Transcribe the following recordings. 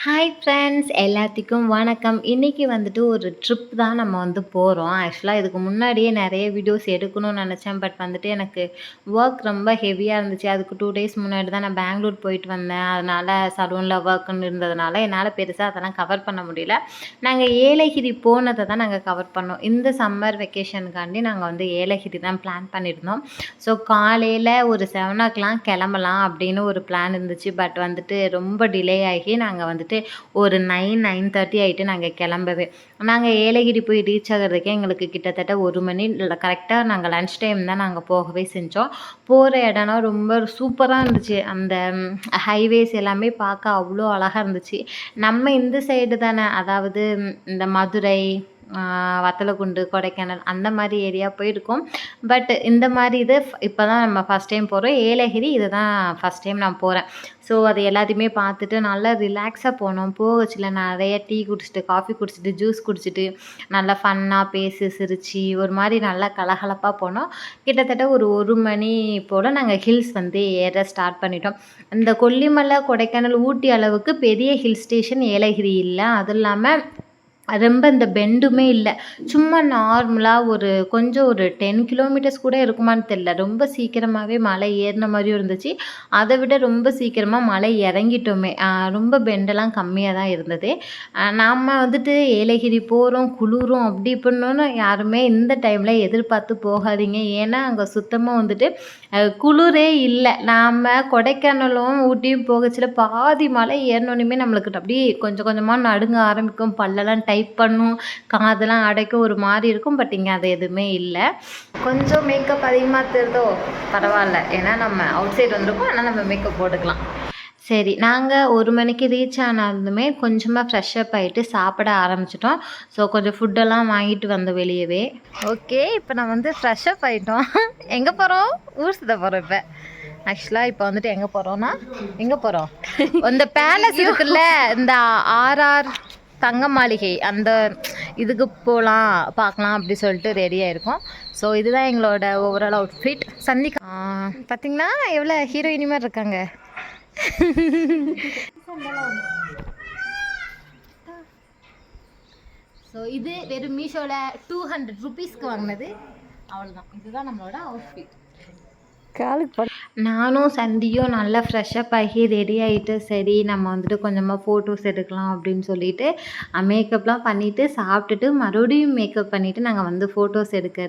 Hi friends எல்லாத்துக்கும் வணக்கம். இன்றைக்கி வந்துட்டு ஒரு ட்ரிப் தான் நம்ம வந்து போகிறோம். ஆக்சுவலாக இதுக்கு முன்னாடியே நிறைய வீடியோஸ் எடுக்கணும்னு நினச்சேன். பட் வந்துட்டு எனக்கு ஒர்க் ரொம்ப ஹெவியாக இருந்துச்சு. அதுக்கு 2 டேஸ் முன்னாடி தான் நான் பெங்களூர் போயிட்டு வந்தேன். அதனால் சலூனில் ஒர்க்குன்னு இருந்ததுனால என்னால் பெருசாக அதெல்லாம் கவர் பண்ண முடியல. நாங்கள் ஏலகிரி போனதை தான் நாங்கள் கவர் பண்ணோம். இந்த சம்மர் வெக்கேஷனுக்காண்டி நாங்கள் வந்து ஏலகிரி தான் பிளான் பண்ணியிருந்தோம். ஸோ காலையில் ஒரு 7 o'clock கிளம்பலாம் அப்படின்னு ஒரு பிளான் இருந்துச்சு. பட் வந்துட்டு ரொம்ப டிலே ஆகி நாங்கள் வந்துட்டு ஒரு 9:30 ஆகிட்டு நாங்கள் கிளம்பவே. நாங்கள் ஏலகிரி போய் ரீச் ஆகிறதுக்கே எங்களுக்கு கிட்டத்தட்ட 1 மணி கரெக்டாக நாங்கள் லன்ச் டைம் தான் நாங்கள் போகவே செஞ்சோம். போகிற இடம்னா ரொம்ப சூப்பராக இருந்துச்சு. அந்த ஹைவேஸ் எல்லாமே பார்க்க அவ்வளோ அழகாக இருந்துச்சு. நம்ம இந்த சைடு தானே, அதாவது இந்த மதுரை, வத்தலக்குண்டு, கொடைக்கானல் அந்த மாதிரி ஏரியா போயிருக்கோம். பட் இந்த மாதிரி இது இப்போ தான் நம்ம ஃபஸ்ட் டைம் போகிறோம். ஏலகிரி இது தான் ஃபஸ்ட் டைம் நான் போகிறேன். ஸோ அது எல்லாத்தையுமே பார்த்துட்டு நல்லா ரிலாக்ஸாக போனோம். போகச்சில நிறைய டீ குடிச்சிட்டு, காஃபி குடிச்சிட்டு, ஜூஸ் குடிச்சிட்டு, நல்லா ஃபன்னாக பேசி சிரித்து ஒரு மாதிரி நல்லா கலகலப்பாக போனோம். கிட்டத்தட்ட ஒரு 1 மணி போல் நாங்கள் ஹில்ஸ் வந்து ஏற ஸ்டார்ட் பண்ணிட்டோம். இந்த கொல்லிமலை, கொடைக்கானல், ஊட்டி அளவுக்கு பெரிய ஹில் ஸ்டேஷன் ஏலகிரி இல்லை. அதுவும் இல்லாமல் ரொம்ப இந்த பெண்டுமே இல்லை. சும்மா நார்மலாக கொஞ்சம் ஒரு 10 கிலோமீட்டர்ஸ் கூட இருக்குமான்னு தெரில. ரொம்ப சீக்கிரமாகவே மலை ஏறின மாதிரியும் இருந்துச்சு. அதை விட ரொம்ப சீக்கிரமாக மலை இறங்கிட்டோமே. ரொம்ப பெண்டெல்லாம் கம்மியாக தான் இருந்தது. நாம் வந்துட்டு ஏலகிரி போகிறோம், குளிரும் அப்படி இப்படின்னு யாருமே இந்த டைமில் எதிர்பார்த்து போகாதீங்க. ஏன்னா அங்கே சுத்தமாக வந்துட்டு குளிரே இல்லை. நாம் கொடைக்கானலும் ஊட்டியும் போகச்சில பாதி மலை ஏறினோன்னுமே நம்மளுக்கு அப்படியே கொஞ்சம் கொஞ்சமாக நடுங்க ஆரம்பிக்கும். பல்லெல்லாம் டைப் பண்ணும், காதெல்லாம் அடைக்கும், ஒரு மாதிரி இருக்கும். பட் இங்கே அது எதுவுமே இல்லை. கொஞ்சம் மேக்கப் அதிகமாக தெரியுதோ பரவாயில்ல, ஏன்னா நம்ம அவுட் சைடு வந்திருக்கோம். ஆனால் நம்ம மேக்கப் போட்டுக்கலாம். சரி, நாங்கள் 1 மணிக்கு ரீச் ஆனாலுமே கொஞ்சமாக ஃப்ரெஷ்அப் ஆகிட்டு சாப்பிட ஆரம்பிச்சிட்டோம். ஸோ கொஞ்சம் ஃபுட்டெல்லாம் வாங்கிட்டு வந்தோம் வெளியவே. ஓகே, இப்போ நான் வந்து ஃப்ரெஷ்அப் ஆகிட்டோம். எங்கே போகிறோம்? ஊர் சுத்த போகிறோம். இப்போ ஆக்சுவலாக இப்போ வந்துட்டு எங்கே போகிறோன்னா, எங்கே போகிறோம், இந்த பேலஸ் இருக்குல்ல, இந்த ஆர்ஆர் தங்க மாளிகை, அந்த இதுக்கு போகலாம் பார்க்கலாம் அப்படி சொல்லிட்டு ரெடியாக இருக்கோம். ஸோ இதுதான் எங்களோட ஓவரால் அவுட்ஃபிட். சந்திக்கா பார்த்திங்கன்னா எவ்வளோ ஹீரோயினி மாதிரி இருக்காங்க. ஸோ இது வெறும் மீஷோவில் 200 rupeesக்கு வாங்கினது. அவ்வளோதான். இதுதான் நம்மளோட அவுட்ஃபிட். நானும் சந்தியும் நல்லா ஃப்ரெஷ்அப் ஆகி ரெடி ஆகிட்டு, சரி நம்ம வந்துட்டு கொஞ்சமாக ஃபோட்டோஸ் எடுக்கலாம் அப்படின்னு சொல்லிட்டு மேக்கப்லாம் பண்ணிவிட்டு சாப்பிட்டுட்டு மறுபடியும் மேக்கப் பண்ணிவிட்டு நாங்கள் வந்து ஃபோட்டோஸ் எடுக்க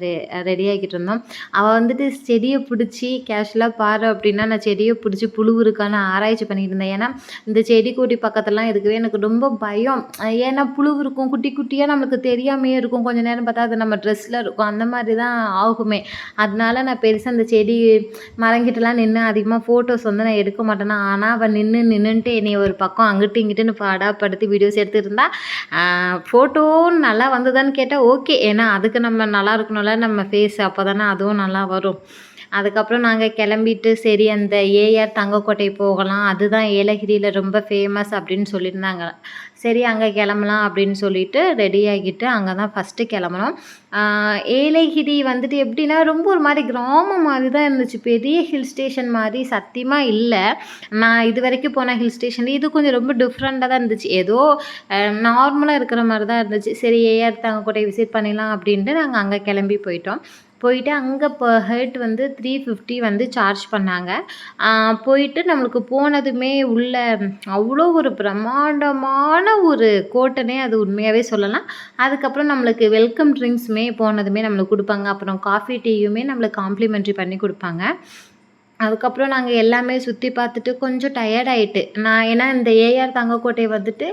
ரெடி ஆகிட்டு இருந்தோம். அவள் வந்துட்டு செடியை பிடிச்சி கேஷுவலாக பாரு அப்படின்னா நான் செடியை பிடிச்சி புழு இருக்கான்னு ஆராய்ச்சி பண்ணிட்டு இருந்தேன். ஏன்னா இந்த செடி கொடி பக்கத்துலாம் இருக்கவே எனக்கு ரொம்ப பயம். ஏன்னா புழு இருக்கும், குட்டி குட்டியாக நம்மளுக்கு தெரியாமையே இருக்கும். கொஞ்சம் நேரம் பார்த்தா அது நம்ம ட்ரெஸ்ஸில் இருக்கும், அந்த மாதிரி தான் ஆகுமே. அதனால நான் பெருசாக அந்த செடி மரங்கிட்டலாம் நின்று அதிகமாக ஃபோட்டோஸ் வந்து நான் எடுக்க மாட்டேன்னா. ஆனால் அவள் நின்றுட்டு என்னை ஒரு பக்கம் அங்கிட்டு இங்கிட்டுன்னு பாடாப்படுத்தி வீடியோஸ் எடுத்துகிட்டு இருந்தா. ஃபோட்டோ நல்லா வந்ததான்னு கேட்டால் ஓகே, ஏன்னா அதுக்கு நம்ம நல்லா இருக்கணும்ல நம்ம ஃபேஸ், அப்போ தானே அதுவும் நல்லா வரும். அதுக்கப்புறம் நாங்கள் கிளம்பிட்டு சரி அந்த ஏஆர் தங்கக்கோட்டை போகலாம், அதுதான் ஏலகிரியில் ரொம்ப ஃபேமஸ் அப்படின்னு சொல்லியிருந்தாங்க. சரி அங்கே கிளம்பலாம் அப்படின்னு சொல்லிட்டு ரெடி ஆகிட்டு அங்கே தான் ஃபஸ்ட்டு கிளம்புனோம். ஏலகிரி வந்துட்டு எப்படின்னா ரொம்ப ஒரு மாதிரி கிராமம் மாதிரி தான் இருந்துச்சு. பெரிய ஹில் ஸ்டேஷன் மாதிரி சத்தியமாக இல்லை. நான் இது வரைக்கும் போன ஹில் ஸ்டேஷன் இது கொஞ்சம் ரொம்ப டிஃப்ரெண்ட்டாக தான் இருந்துச்சு. ஏதோ நார்மலாக இருக்கிற மாதிரி தான் இருந்துச்சு. சரி ஏஆர் தங்கக்கோட்டை விசிட் பண்ணிடலாம் அப்படின்ட்டு நாங்கள் அங்கே கிளம்பி போயிட்டு அங்கே பர் ஹெட் வந்து 350 வந்து சார்ஜ் பண்ணாங்க. போயிட்டு நம்மளுக்கு போனதுமே உள்ள அவ்வளோ ஒரு பிரம்மாண்டமான ஒரு கோட்டைனே அது உண்மையாகவே சொல்லலாம். அதுக்கப்புறம் நம்மளுக்கு வெல்கம் ட்ரிங்க்ஸுமே போனதுமே நம்மளுக்கு கொடுப்பாங்க. அப்புறம் காஃபி டீயுமே நம்மளுக்கு காம்ப்ளிமெண்ட்ரி பண்ணி கொடுப்பாங்க. அதுக்கப்புறம் நாங்கள் எல்லாமே சுற்றி பார்த்துட்டு கொஞ்சம் டயர்ட் ஆகிட்டு ஏன்னா இந்த ஏஆர் தங்கக்கோட்டை வந்துட்டு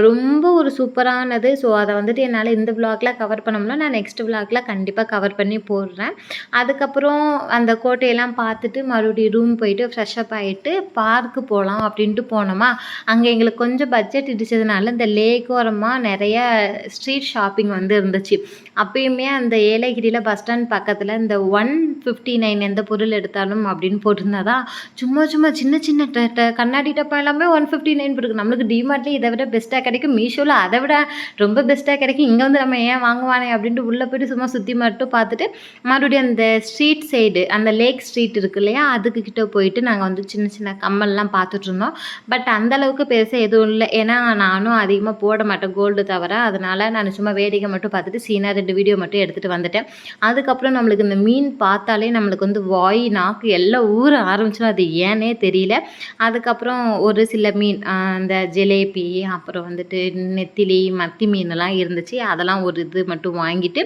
ரொம்ப ஒரு சூப்பரானது. ஸோ அதை வந்துட்டு என்னால் இந்த விளாகில் கவர் பண்ண முடியல. நான் நெக்ஸ்ட் விளாகில் கண்டிப்பாக கவர் பண்ணி போடுறேன். அதுக்கப்புறம் அந்த கோட்டையெல்லாம் பார்த்துட்டு மறுபடியும் ரூம் போயிட்டு ஃப்ரெஷ்அப் ஆகிட்டு பார்க்கு போகலாம் அப்படின்ட்டு போனோமா. அங்கே எங்களுக்கு கொஞ்சம் பட்ஜெட் இடிச்சதுனால இந்த லேக் ஓரமாக நிறைய ஸ்ட்ரீட் ஷாப்பிங் வந்து இருந்துச்சு. அப்பயுமே அந்த ஏலகிரியில் பஸ் ஸ்டாண்ட் பக்கத்தில் இந்த 159 எந்த பொருள் எடுத்தாலும் அப்படின்னு போட்டிருந்ததா சும்மா சும்மா சின்ன சின்ன கண்ணாடி டப்பா எல்லாமே 159 இருக்குது. நம்மளுக்கு டிமார்ட்லேயே இதை விட பெஸ்ட்டாக கிடைக்கும், மீஷோவில் அதை விட ரொம்ப பெஸ்ட்டாக கிடைக்கும். இங்கே வந்து நம்ம ஏன் வாங்குவானே அப்படின்ட்டு உள்ளே போய்ட்டு சும்மா சுற்றி மட்டும் பார்த்துட்டு மறுபடியும் அந்த ஸ்ட்ரீட் சைடு அந்த லேக் ஸ்ட்ரீட் இருக்கு இல்லையா, அதுக்கு கிட்ட போயிட்டு நாங்கள் வந்து சின்ன சின்ன கம்மல்லாம் பார்த்துட்டு இருந்தோம். பட் அந்தளவுக்கு பெருசாக எதுவும் இல்லை, ஏன்னா நானும் அதிகமாக போட மாட்டேன் கோல்டு தவிர. அதனால் நான் சும்மா வேடிக்கை மட்டும் பார்த்துட்டு சீனாக 2 வீடியோ மட்டும் எடுத்துகிட்டு வந்துட்டேன். அதுக்கப்புறம் நம்மளுக்கு இந்த மீன் பார்த்தாலே நம்மளுக்கு வந்து வாய் நாக்கு எல்லாம் ஊற ஆரம்பிச்சிடும், அது ஏன்னே தெரியல. அதுக்கப்புறம் ஒரு சில மீன் அந்த ஜிலேபி, அப்புறம் வந்துட்டு நெத்திலி, மத்தி மீனெல்லாம் இருந்துச்சு. அதெல்லாம் ஒரு இது மட்டும் வாங்கிட்டு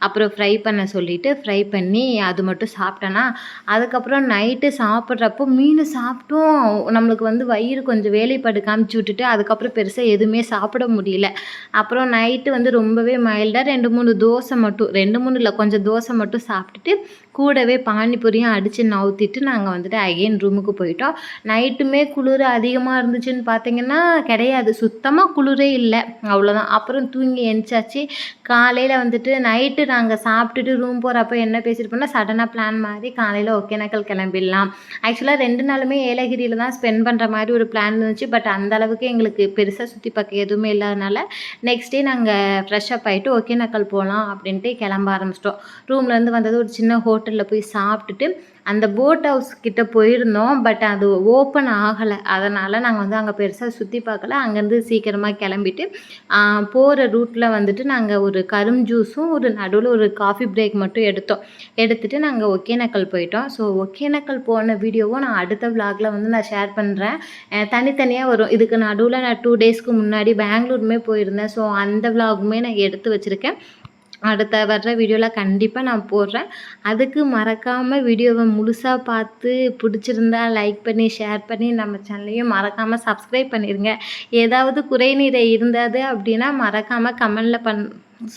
அப்புறம் ஃப்ரை பண்ண சொல்லிவிட்டு ஃப்ரை பண்ணி அது மட்டும் சாப்பிட்டேன்னா, அதுக்கப்புறம் நைட்டு சாப்பிட்றப்போ மீன் சாப்பிட்டும் நம்மளுக்கு வந்து வயிறு கொஞ்சம் வேலைப்பாடு காமிச்சு விட்டுட்டு அதுக்கப்புறம் பெருசாக எதுவுமே சாப்பிட முடியல. அப்புறம் நைட்டு வந்து ரொம்பவே மைல்டாக 2, 3 தோசை மட்டும், 2, 3 இல்லை, கொஞ்சம் தோசை மட்டும் சாப்பிட்டுட்டு கூடவே பானிபூரியும் அடித்து நவுத்திட்டு நாங்கள் வந்துட்டு அகைன் ரூமுக்கு போயிட்டோம். நைட்டுமே குளிர் அதிகமாக இருந்துச்சுன்னு பார்த்தீங்கன்னா கிடையாது, சுத்தமாக குளிரே இல்லை, அவ்வளோதான். அப்புறம் தூங்கி எந்திரிச்சாச்சு. காலையில் வந்துட்டு நைட்டு நாங்கள் சாப்பிட்டுட்டு ரூம் போகிறப்ப என்ன பேசியிருப்போம்னா, சடனாக பிளான் மாதிரி காலையில் ஒகேனக்கல் கிளம்பிடலாம். ஆக்சுவலாக 2 நாளுமே ஏலகிரியில் தான் ஸ்பெண்ட் பண்ணுற மாதிரி ஒரு பிளான் இருந்துச்சு. பட் அந்த அளவுக்கு எங்களுக்கு பெருசாக சுற்றி பார்க்க எதுவுமே இல்லாதனால நெக்ஸ்ட் டே நாங்கள் ஃப்ரெஷ்அப் ஆகிட்டு ஒகேனக்கல் போகலாம் அப்படின்ட்டு கிளம்ப ஆரம்பிச்சிட்டோம். ரூம்லேருந்து வந்தது ஒரு சின்ன ஹோட்டலில் போய் சாப்பிட்டுட்டு அந்த போட் ஹவுஸ் கிட்ட போயிருந்தோம். பட் அது ஓப்பன் ஆகலை, அதனால் நாங்கள் வந்து அங்கே பெருசாக சுற்றி பார்க்கல. அங்கேருந்து சீக்கிரமாக கிளம்பிட்டு போகிற ரூட்டில் வந்துட்டு நாங்கள் ஒரு கரும் ஜூஸும் ஒரு நடுவில் ஒரு காஃபி பிரேக் மட்டும் எடுத்துகிட்டு நாங்கள் ஒகேனக்கல் போயிட்டோம். ஸோ ஒகேனக்கல் போன வீடியோவும் நான் அடுத்த விலாகில் வந்து நான் ஷேர் பண்ணுறேன். தனித்தனியாக வரும். இதுக்கு நடுவில் நான் 2 டேஸ்க்கு முன்னாடி பெங்களூருமே போயிருந்தேன். ஸோ அந்த விலாகுமே நான் எடுத்து வச்சுருக்கேன். அடுத்த வர்ற வீடியோவில் கண்டிப்பாக நான் போடுறேன். அதுக்கு மறக்காமல் வீடியோவை முழுசாக பார்த்து பிடிச்சிருந்தா லைக் பண்ணி ஷேர் பண்ணி நம்ம சேனலையும் மறக்காமல் சப்ஸ்கிரைப் பண்ணிடுங்க. ஏதாவது குறைநிறை இருந்தது அப்படின்னா மறக்காமல் கமெண்டில்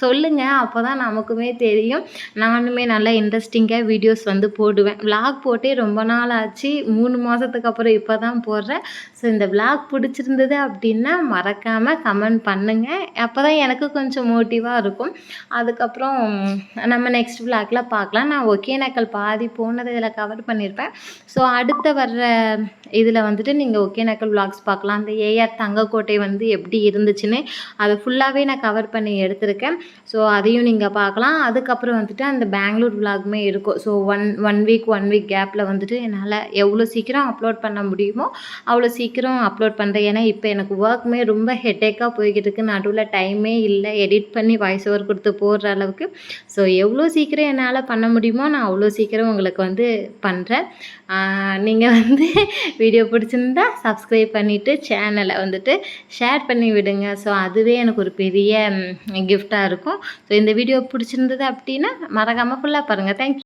சொல்லுங்கள், அப்போ தான் நமக்குமே தெரியும். நானுமே நல்லா இன்ட்ரெஸ்டிங்காக வீடியோஸ் வந்து போடுவேன். விலாக் போட்டே ரொம்ப நாள் ஆச்சு, 3 மாதத்துக்கு அப்புறம் இப்போ தான் போடுறேன். ஸோ இந்த விலாக் பிடிச்சிருந்தது அப்படின்னா மறக்காமல் கமெண்ட் பண்ணுங்கள், அப்போ தான் எனக்கு கொஞ்சம் மோட்டிவாக இருக்கும். அதுக்கப்புறம் நம்ம நெக்ஸ்ட் விலாகில் பார்க்கலாம். நான் ஒகேனக்கல் பாதி போனது இதில் கவர் பண்ணியிருப்பேன். ஸோ அடுத்த வர்ற இதில் வந்துட்டு நீங்கள் ஒகேனக்கல் விலாக்ஸ் பார்க்கலாம். அந்த ஏஆர் தங்கக்கோட்டை வந்து எப்படி இருந்துச்சுன்னு அதை ஃபுல்லாகவே நான் கவர் பண்ணி எடுத்திருக்கேன். ஸோ அதையும் நீங்கள் பார்க்கலாம். அதுக்கப்புறம் வந்துட்டு அந்த பெங்களூர் விலாகுமே இருக்கும். ஸோ ஒன் வீக் கேப்பில் வந்துட்டு என்னால் எவ்வளோ சீக்கிரம் அப்லோட் பண்ண முடியுமோ அவ்வளோ சீக்கிரம் அப்லோட் பண்ணுறேன். ஏன்னா இப்போ எனக்கு ஒர்க்குமே ரொம்ப ஹெட்டேக்காக போய்கிட்டு இருக்கு, நடுவில் டைமே இல்லை எடிட் பண்ணி வாய்ஸ் ஓவர் கொடுத்து போடுற அளவுக்கு. ஸோ எவ்வளோ சீக்கிரம் என்னால் பண்ண முடியுமோ நான் அவ்வளோ சீக்கிரம் உங்களுக்கு வந்து பண்ணுறேன். நீங்கள் வந்து வீடியோ பிடிச்சிருந்தா சப்ஸ்கிரைப் பண்ணிவிட்டு சேனலை வந்துட்டு ஷேர் பண்ணி விடுங்க. ஸோ அதுவே எனக்கு ஒரு பெரிய கிஃப்டாக இருக்கும். ஸோ இந்த வீடியோ பிடிச்சிருந்தது அப்படின்னா மறக்காமல் ஃபுல்லாக பாருங்கள். தேங்க்யூ.